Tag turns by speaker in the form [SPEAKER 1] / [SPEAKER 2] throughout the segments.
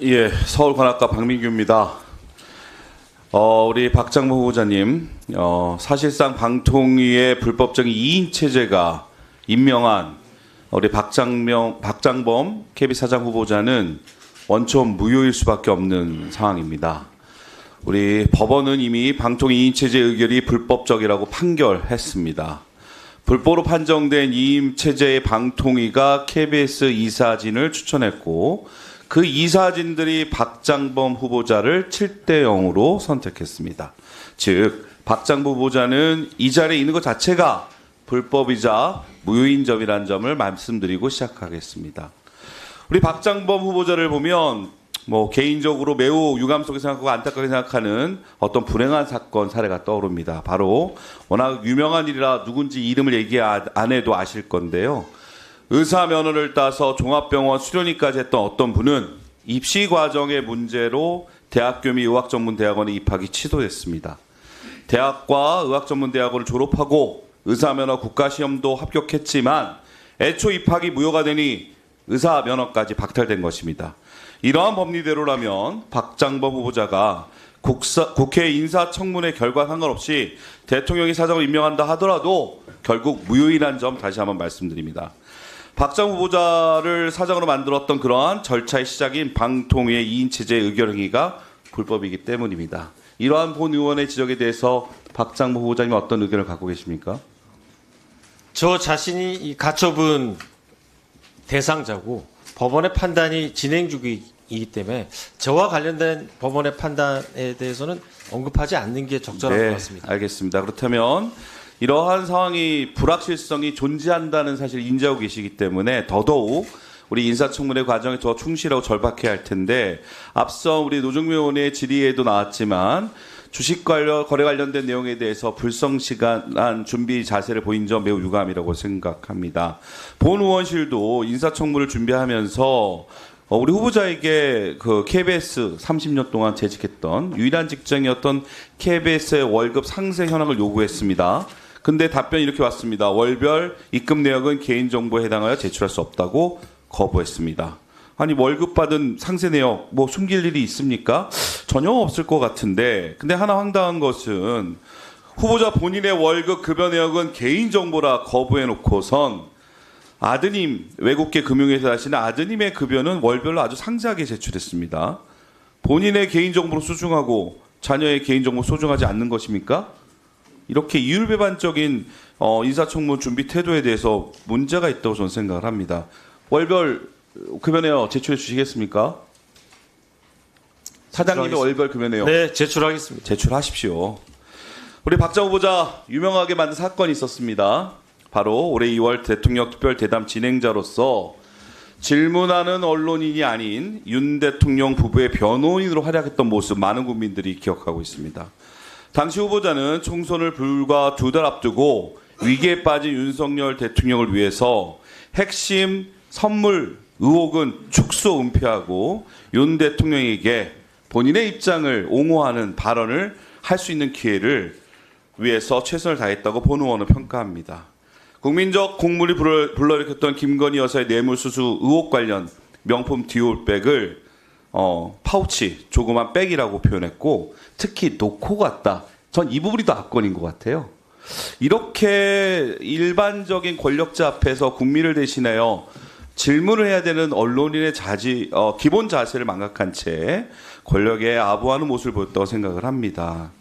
[SPEAKER 1] 예, 서울관악과 박민규입니다. 우리 박장범 후보자님, 사실상 방통위의 불법적인 2인 체제가 임명한 우리 박장범 KB 사장 후보자는 원천 무효일 수밖에 없는 상황입니다. 우리 법원은 이미 방통위 2인 체제 의결이 불법적이라고 판결했습니다. 불법으로 판정된 2인 체제의 방통위가 KBS 이사진을 추천했고 그 이사진들이 박장범 후보자를 7대 0으로 선택했습니다. 즉 박장범 후보자는 이 자리에 있는 것 자체가 불법이자 무효인 점이라는 점을 말씀드리고 시작하겠습니다. 우리 박장범 후보자를 보면 개인적으로 매우 유감 속에 생각하고 안타깝게 생각하는 어떤 불행한 사건 사례가 떠오릅니다. 바로 워낙 유명한 일이라 누군지 이름을 얘기 안 해도 아실 건데요. 의사 면허를 따서 종합병원 수련의까지 했던 어떤 분은 입시 과정의 문제로 대학교 및 의학전문대학원에 입학이 취소됐습니다. 대학과 의학전문대학원을 졸업하고 의사 면허 국가시험도 합격했지만 애초 입학이 무효가 되니 의사 면허까지 박탈된 것입니다. 이러한 법리대로라면 박장범 후보자가 국회 인사청문회 결과 상관없이 대통령이 사장을 임명한다 하더라도 결국 무효이라는 점 다시 한번 말씀드립니다. 박장 후보자를 사장으로 만들었던 그러한 절차의 시작인 방통위의 2인 체제 의결 행위가 불법이기 때문입니다. 이러한 본 의원의 지적에 대해서 박장범 후보자님 어떤 의견을 갖고 계십니까?
[SPEAKER 2] 저 자신이 이 가처분 대상자고 법원의 판단이 진행 중이기 때문에 저와 관련된 법원의 판단에 대해서는 언급하지 않는 게 적절한 것 같습니다.
[SPEAKER 1] 알겠습니다. 그렇다면 이러한 상황이 불확실성이 존재한다는 사실을 인지하고 계시기 때문에 더더욱 우리 인사청문회 과정에 더 충실하고 절박해야 할 텐데 앞서 우리 노정미 의원의 질의에도 나왔지만 주식 거래 관련된 내용에 대해서 불성실한 준비 자세를 보인 점 매우 유감이라고 생각합니다. 본 의원실도 인사청문을 준비하면서 우리 후보자에게 그 KBS 30년 동안 재직했던 유일한 직장이었던 KBS의 월급 상세 현황을 요구했습니다. 근데 답변이 이렇게 왔습니다. 월별 입금 내역은 개인정보에 해당하여 제출할 수 없다고 거부했습니다. 아니 월급 받은 상세 내역 숨길 일이 있습니까? 전혀 없을 것 같은데 근데 하나 황당한 것은 후보자 본인의 월급 급여 내역은 개인정보라 거부해놓고선 아드님 외국계 금융회사 하시는 아드님의 급여는 월별로 아주 상세하게 제출했습니다. 본인의 개인정보로 소중하고 자녀의 개인정보 소중하지 않는 것입니까? 이렇게 이율배반적인 인사청문 준비 태도에 대해서 문제가 있다고 저는 생각을 합니다. 월별 급여 내역 제출해 주시겠습니까? 사장님의 월별 급여 내역.
[SPEAKER 2] 네, 제출하겠습니다.
[SPEAKER 1] 제출하십시오. 우리 박장 후보자 유명하게 만든 사건이 있었습니다. 바로 올해 2월 대통령 특별 대담 진행자로서 질문하는 언론인이 아닌 윤 대통령 부부의 변호인으로 활약했던 모습 많은 국민들이 기억하고 있습니다. 당시 후보자는 총선을 불과 2달 앞두고 위기에 빠진 윤석열 대통령을 위해서 핵심 선물 의혹은 축소 은폐하고 윤 대통령에게 본인의 입장을 옹호하는 발언을 할 수 있는 기회를 위해서 최선을 다했다고 본 의원은 평가합니다. 국민적 공물이 불러일으켰던 김건희 여사의 뇌물수수 의혹 관련 명품 디올백을 파우치, 조그만 백이라고 표현했고 특히 놓고 갔다. 전 이 부분이 더 압권인 것 같아요. 이렇게 일반적인 권력자 앞에서 국민을 대신하여 질문을 해야 되는 언론인의 기본 자세를 망각한 채 권력에 아부하는 모습을 보였다고 생각을 합니다.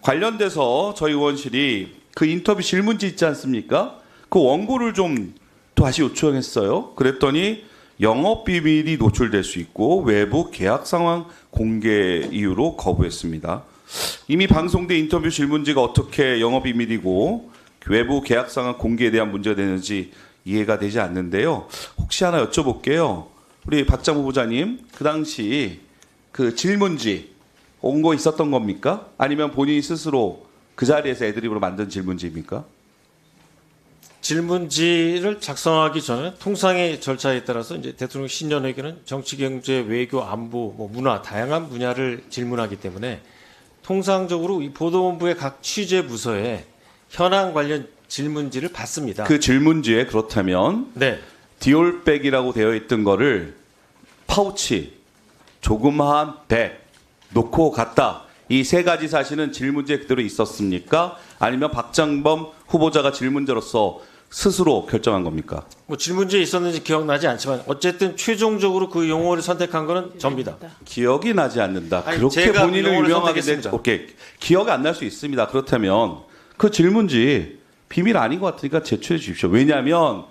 [SPEAKER 1] 관련돼서 저희 의원실이 그 인터뷰 질문지 있지 않습니까? 그 원고를 좀 다시 요청했어요. 그랬더니 영업비밀이 노출될 수 있고 외부 계약 상황 공개 이유로 거부했습니다. 이미 방송된 인터뷰 질문지가 어떻게 영업비밀이고 외부 계약 상황 공개에 대한 문제가 되는지 이해가 되지 않는데요. 혹시 하나 여쭤볼게요. 우리 박장 후보자님, 그 당시 그 질문지 온 거 있었던 겁니까? 아니면 본인이 스스로 그 자리에서 애드립으로 만든 질문지입니까?
[SPEAKER 2] 질문지를 작성하기 전에 통상의 절차에 따라서 이제 대통령 신년회견은 정치, 경제, 외교, 안보, 문화 다양한 분야를 질문하기 때문에 통상적으로 이 보도본부의 각 취재 부서에 현안 관련 질문지를 받습니다.
[SPEAKER 1] 그 질문지에 그렇다면
[SPEAKER 2] 네.
[SPEAKER 1] 디올백이라고 되어 있던 거를 파우치, 조그마한 배 놓고 갔다. 이 세 가지 사실은 질문지에 그대로 있었습니까? 아니면 박장범 후보자가 질문자로서 스스로 결정한 겁니까?
[SPEAKER 2] 뭐 질문지에 있었는지 기억나지 않지만 어쨌든 최종적으로 그 용어를 선택한 거는 접니다.
[SPEAKER 1] 기억이 나지 않는다.
[SPEAKER 2] 아니,
[SPEAKER 1] 그렇게
[SPEAKER 2] 제가
[SPEAKER 1] 본인을
[SPEAKER 2] 용어를
[SPEAKER 1] 유명하게
[SPEAKER 2] 선택했습니다.
[SPEAKER 1] 오케이. 기억이 안 날 수 있습니다. 그렇다면 그 질문지 비밀 아닌 것 같으니까 제출해 주십시오. 왜냐하면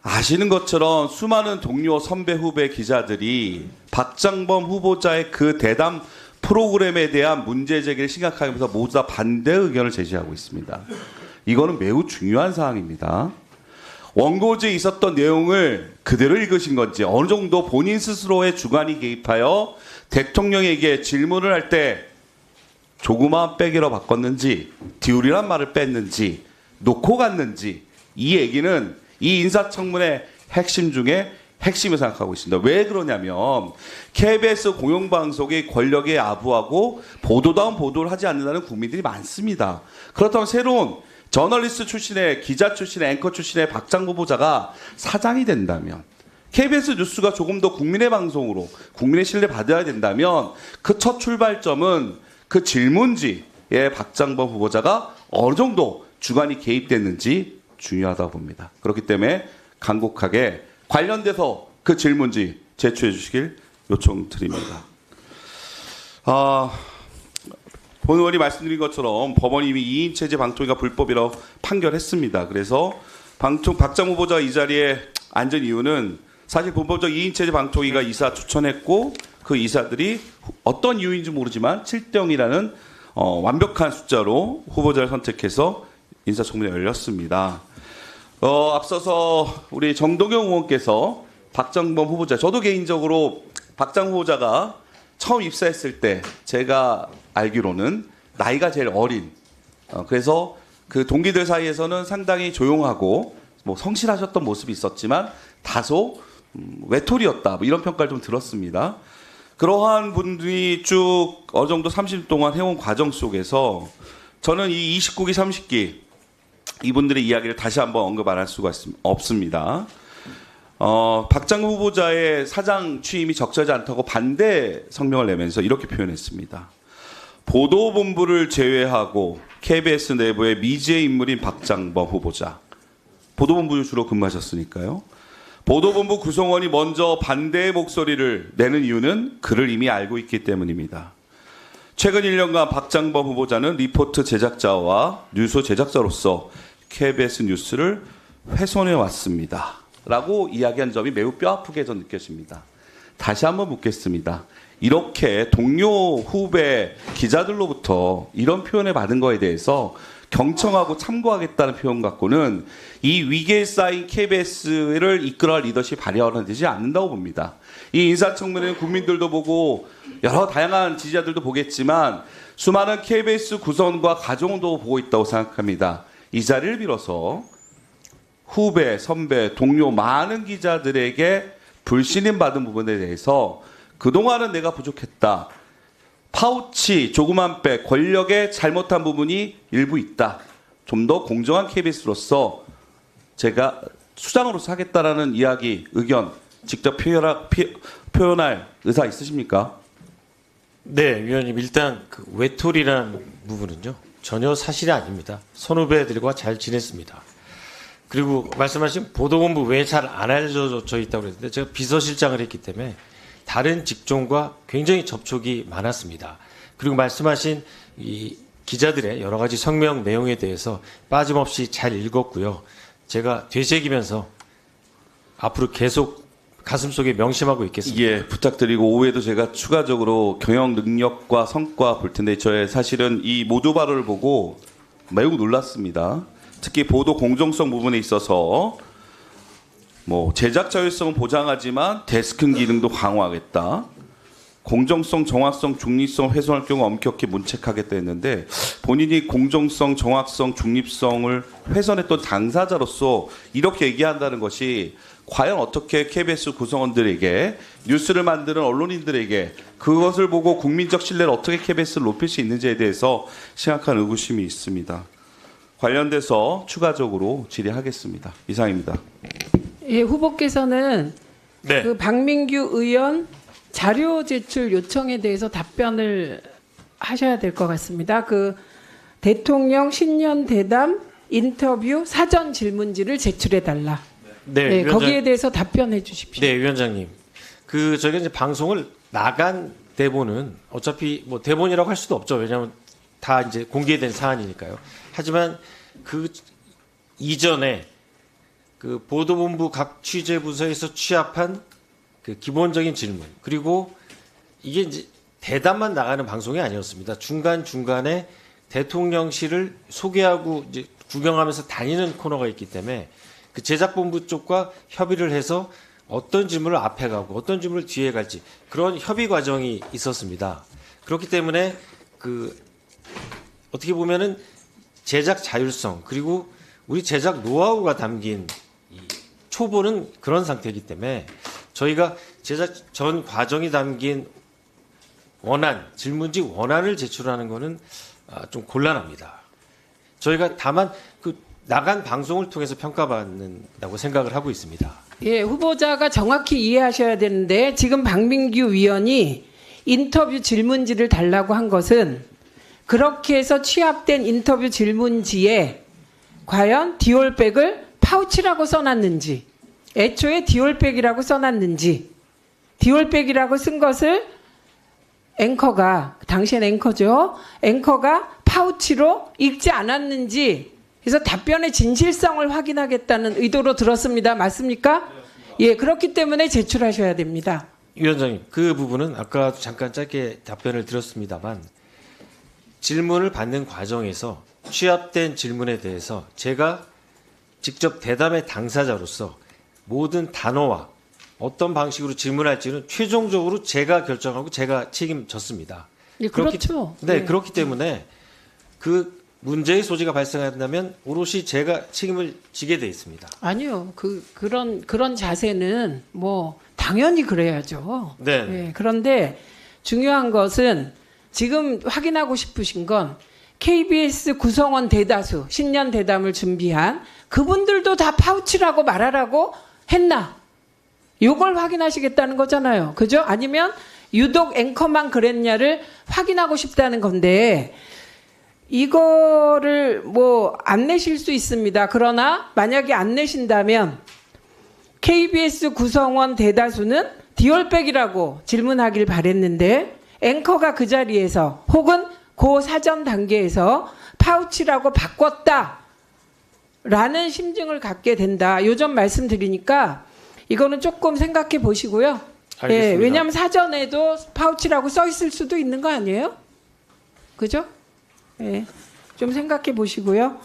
[SPEAKER 1] 아시는 것처럼 수많은 동료, 선배, 후배 기자들이 박장범 후보자의 그 대담 프로그램에 대한 문제 제기를 심각하면서 모두 다 반대 의견을 제시하고 있습니다. 이거는 매우 중요한 사항입니다. 원고지에 있었던 내용을 그대로 읽으신 건지 어느 정도 본인 스스로의 주관이 개입하여 대통령에게 질문을 할 때 조그마한 빼기로 바꿨는지 디올이란 말을 뺐는지 놓고 갔는지 이 얘기는 이 인사청문회 핵심 중에 핵심을 생각하고 있습니다. 왜 그러냐면 KBS 공영방송의 권력에 아부하고 보도다운 보도를 하지 않는다는 국민들이 많습니다. 그렇다면 새로운 저널리스트 출신의 기자 출신의 앵커 출신의 박장범 후보자가 사장이 된다면 KBS 뉴스가 조금 더 국민의 방송으로 국민의 신뢰 받아야 된다면 그 첫 출발점은 그 질문지에 박장범 후보자가 어느 정도 주관이 개입됐는지 중요하다고 봅니다. 그렇기 때문에 간곡하게 관련돼서 그 질문지 제출해 주시길 요청드립니다. 본 의원이 말씀드린 것처럼 법원이 이미 2인 체제 방통위가 불법이라고 판결했습니다. 그래서 박장 후보자가 이 자리에 앉은 이유는 사실 불법적 2인 체제 방통위가 이사 추천했고 그 이사들이 어떤 이유인지 모르지만 7대 0이라는 완벽한 숫자로 후보자를 선택해서 인사청문회 열렸습니다. 앞서서 우리 정동영 의원께서 박장범 후보자, 저도 개인적으로 박장 후보자가 처음 입사했을 때 제가 알기로는 나이가 제일 어린, 그래서 그 동기들 사이에서는 상당히 조용하고 뭐 성실하셨던 모습이 있었지만 다소 외톨이였다, 뭐 이런 평가를 좀 들었습니다. 그러한 분들이 쭉 어느 정도 30년 동안 해온 과정 속에서 저는 이 29기, 30기 이분들의 이야기를 다시 한번 언급 안 할 수가 없습니다. 박장 후보자의 사장 취임이 적절하지 않다고 반대 성명을 내면서 이렇게 표현했습니다. 보도본부를 제외하고 KBS 내부의 미지의 인물인 박장범 후보자. 보도본부 주로 근무하셨으니까요. 보도본부 구성원이 먼저 반대의 목소리를 내는 이유는 그를 이미 알고 있기 때문입니다. 최근 1년간 박장범 후보자는 리포트 제작자와 뉴스 제작자로서 KBS 뉴스를 훼손해 왔습니다. 라고 이야기한 점이 매우 뼈아프게 전 느껴집니다. 다시 한번 묻겠습니다. 이렇게 동료, 후배, 기자들로부터 이런 표현을 받은 거에 대해서 경청하고 참고하겠다는 표현 갖고는 이 위기에 쌓인 KBS를 이끌어갈 리더십 발휘하는 되지 않는다고 봅니다. 이 인사청문회는 국민들도 보고 여러 다양한 지지자들도 보겠지만 수많은 KBS 구성과 가정도 보고 있다고 생각합니다. 이 자리를 빌어서 후배, 선배, 동료 많은 기자들에게 불신임 받은 부분에 대해서 그동안은 내가 부족했다. 파우치, 조그만 배, 권력의 잘못한 부분이 일부 있다. 좀 더 공정한 KBS로서 제가 수장으로서 하겠다라는 이야기, 의견 직접 표현할 의사 있으십니까?
[SPEAKER 2] 네, 위원님 일단 그 외톨이라는 부분은요 전혀 사실이 아닙니다. 선후배들과 잘 지냈습니다. 그리고 말씀하신 보도본부 왜 잘 안 알려져 있다고 그랬는데 제가 비서실장을 했기 때문에 다른 직종과 굉장히 접촉이 많았습니다. 그리고 말씀하신 이 기자들의 여러 가지 성명 내용에 대해서 빠짐없이 잘 읽었고요. 제가 되새기면서 앞으로 계속 가슴속에 명심하고 있겠습니다.
[SPEAKER 1] 예, 부탁드리고 오후에도 제가 추가적으로 경영 능력과 성과 볼 텐데 저의 사실은 이 모두 발언을 보고 매우 놀랐습니다. 특히 보도 공정성 부분에 있어서 뭐 제작 자율성은 보장하지만 데스크 기능도 강화하겠다. 공정성, 정확성, 중립성 훼손할 경우 엄격히 문책하겠다 했는데 본인이 공정성, 정확성, 중립성을 훼손했던 당사자로서 이렇게 얘기한다는 것이 과연 어떻게 KBS 구성원들에게 뉴스를 만드는 언론인들에게 그것을 보고 국민적 신뢰를 어떻게 KBS를 높일 수 있는지에 대해서 심각한 의구심이 있습니다. 관련돼서 추가적으로 질의하겠습니다. 이상입니다.
[SPEAKER 3] 예, 후보께서는
[SPEAKER 2] 네.
[SPEAKER 3] 그 박민규 의원 자료 제출 요청에 대해서 답변을 하셔야 될 것 같습니다. 그 대통령 신년 대담 인터뷰 사전 질문지를 제출해 달라.
[SPEAKER 2] 네,
[SPEAKER 3] 네,
[SPEAKER 2] 위원장-
[SPEAKER 3] 거기에 대해서 답변해 주십시오.
[SPEAKER 2] 네, 위원장님. 그 저희가 이제 방송을 나간 대본은 어차피 뭐 대본이라고 할 수도 없죠. 왜냐하면 다 이제 공개된 사안이니까요. 하지만 그 이전에 그 보도본부 각 취재부서에서 취합한 그 기본적인 질문, 그리고 이게 이제 대담만 나가는 방송이 아니었습니다. 중간 중간에 대통령실을 소개하고 이제 구경하면서 다니는 코너가 있기 때문에 그 제작본부 쪽과 협의를 해서 어떤 질문을 앞에 가고 어떤 질문을 뒤에 갈지 그런 협의 과정이 있었습니다. 그렇기 때문에 그 어떻게 보면은 제작 자율성, 그리고 우리 제작 노하우가 담긴 이 초보는 그런 상태이기 때문에 저희가 제작 전 과정이 담긴 질문지 원안을 제출하는 거는 좀 곤란합니다. 저희가 다만 그 나간 방송을 통해서 평가받는다고 생각을 하고 있습니다.
[SPEAKER 3] 예, 후보자가 정확히 이해하셔야 되는데 지금 박민규 위원이 인터뷰 질문지를 달라고 한 것은 그렇게 해서 취합된 인터뷰 질문지에 과연 디올백을 파우치라고 써놨는지, 애초에 디올백이라고 써놨는지, 디올백이라고 쓴 것을 앵커가, 당시엔 앵커죠, 앵커가 파우치로 읽지 않았는지, 그래서 답변의 진실성을 확인하겠다는 의도로 들었습니다. 맞습니까? 예, 그렇기 때문에 제출하셔야 됩니다.
[SPEAKER 2] 위원장님, 그 부분은 아까 잠깐 짧게 답변을 드렸습니다만 질문을 받는 과정에서 취합된 질문에 대해서 제가 직접 대담의 당사자로서 모든 단어와 어떤 방식으로 질문할지는 최종적으로 제가 결정하고 제가 책임졌습니다.
[SPEAKER 3] 예, 그렇죠.
[SPEAKER 2] 네,
[SPEAKER 3] 예.
[SPEAKER 2] 그렇기 때문에 그 문제의 소지가 발생한다면 오롯이 제가 책임을 지게 돼 있습니다.
[SPEAKER 3] 아니요. 그런 자세는 뭐 당연히 그래야죠.
[SPEAKER 2] 네.
[SPEAKER 3] 예, 그런데 중요한 것은 지금 확인하고 싶으신 건 KBS 구성원 대다수 신년 대담을 준비한 그분들도 다 파우치라고 말하라고 했나? 요걸 확인하시겠다는 거잖아요. 그죠? 아니면 유독 앵커만 그랬냐를 확인하고 싶다는 건데 이거를 뭐 안 내실 수 있습니다. 그러나 만약에 안 내신다면 KBS 구성원 대다수는 디올백이라고 질문하길 바랬는데 앵커가 그 자리에서 혹은 그 사전 단계에서 파우치라고 바꿨다라는 심증을 갖게 된다. 요 점 말씀드리니까 이거는 조금 생각해 보시고요. 예,
[SPEAKER 2] 알겠습니다.
[SPEAKER 3] 왜냐하면 사전에도 파우치라고 써 있을 수도 있는 거 아니에요? 그죠? 예, 좀 생각해 보시고요.